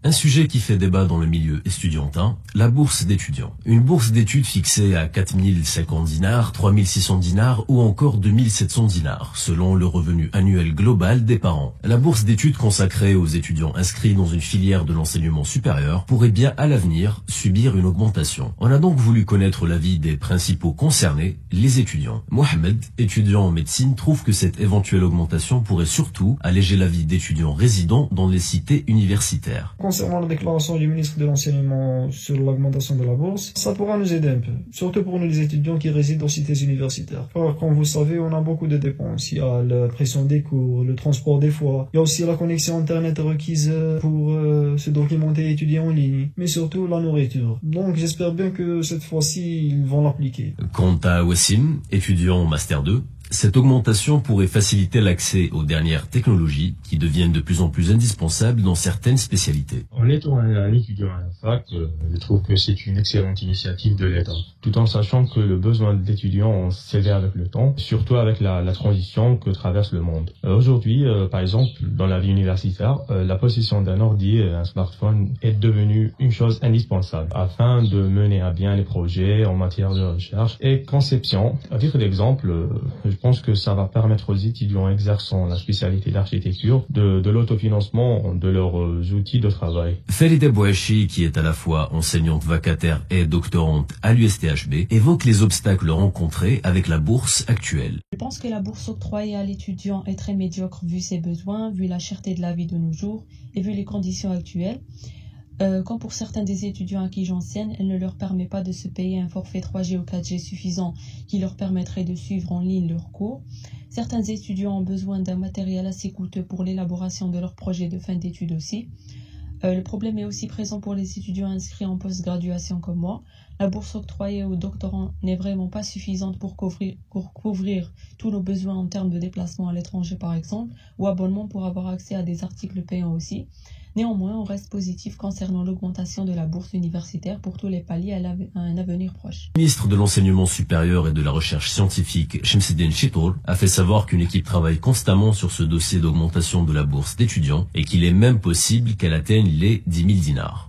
Un sujet qui fait débat dans le milieu estudiantin, la bourse d'étudiants. Une bourse d'études fixée à 4050 dinars, 3600 dinars ou encore 2700 dinars, selon le revenu annuel global des parents. La bourse d'études consacrée aux étudiants inscrits dans une filière de l'enseignement supérieur pourrait bien à l'avenir subir une augmentation. On a donc voulu connaître l'avis des principaux concernés, les étudiants. Mohamed, étudiant en médecine, trouve que cette éventuelle augmentation pourrait surtout alléger la vie d'étudiants résidant dans les cités universitaires. Concernant la déclaration du ministre de l'Enseignement sur l'augmentation de la bourse, ça pourra nous aider un peu, surtout pour nous les étudiants qui résident dans cités universitaires. Car comme vous savez, on a beaucoup de dépenses. Il y a la pression des cours, le transport des fois, il y a aussi la connexion internet requise pour se documenter et étudier en ligne, mais surtout la nourriture. Donc j'espère bien que cette fois-ci, ils vont l'appliquer. Quant à Wassim, étudiant en Master 2, cette augmentation pourrait faciliter l'accès aux dernières technologies qui deviennent de plus en plus indispensables dans certaines spécialités. En étant un étudiant à la fac, je trouve que c'est une excellente initiative de l'État, tout en sachant que le besoin de l'étudiant s'élève avec le temps, surtout avec la transition que traverse le monde. Aujourd'hui, par exemple, dans la vie universitaire, la possession d'un ordi et un smartphone est devenue une chose indispensable afin de mener à bien les projets en matière de recherche et conception. À titre d'exemple, je pense que ça va permettre aux étudiants exerçant la spécialité d'architecture de l'autofinancement de leurs outils de travail. Farida Bouachi, qui est à la fois enseignante vacataire et doctorante à l'USTHB, évoque les obstacles rencontrés avec la bourse actuelle. Je pense que la bourse octroyée à l'étudiant est très médiocre vu ses besoins, vu la cherté de la vie de nos jours et vu les conditions actuelles. Comme pour certains des étudiants à qui j'enseigne, elle ne leur permet pas de se payer un forfait 3G ou 4G suffisant qui leur permettrait de suivre en ligne leurs cours. Certains étudiants ont besoin d'un matériel assez coûteux pour l'élaboration de leurs projets de fin d'études aussi. Le problème est aussi présent pour les étudiants inscrits en post-graduation comme moi. La bourse octroyée aux doctorants n'est vraiment pas suffisante pour couvrir tous nos besoins en termes de déplacement à l'étranger par exemple, ou abonnement pour avoir accès à des articles payants aussi. Néanmoins, on reste positif concernant l'augmentation de la bourse universitaire pour tous les paliers à un avenir proche. Le ministre de l'Enseignement supérieur et de la Recherche scientifique, Shamseddine Chitour, a fait savoir qu'une équipe travaille constamment sur ce dossier d'augmentation de la bourse d'étudiants et qu'il est même possible qu'elle atteigne les 10 000 dinars.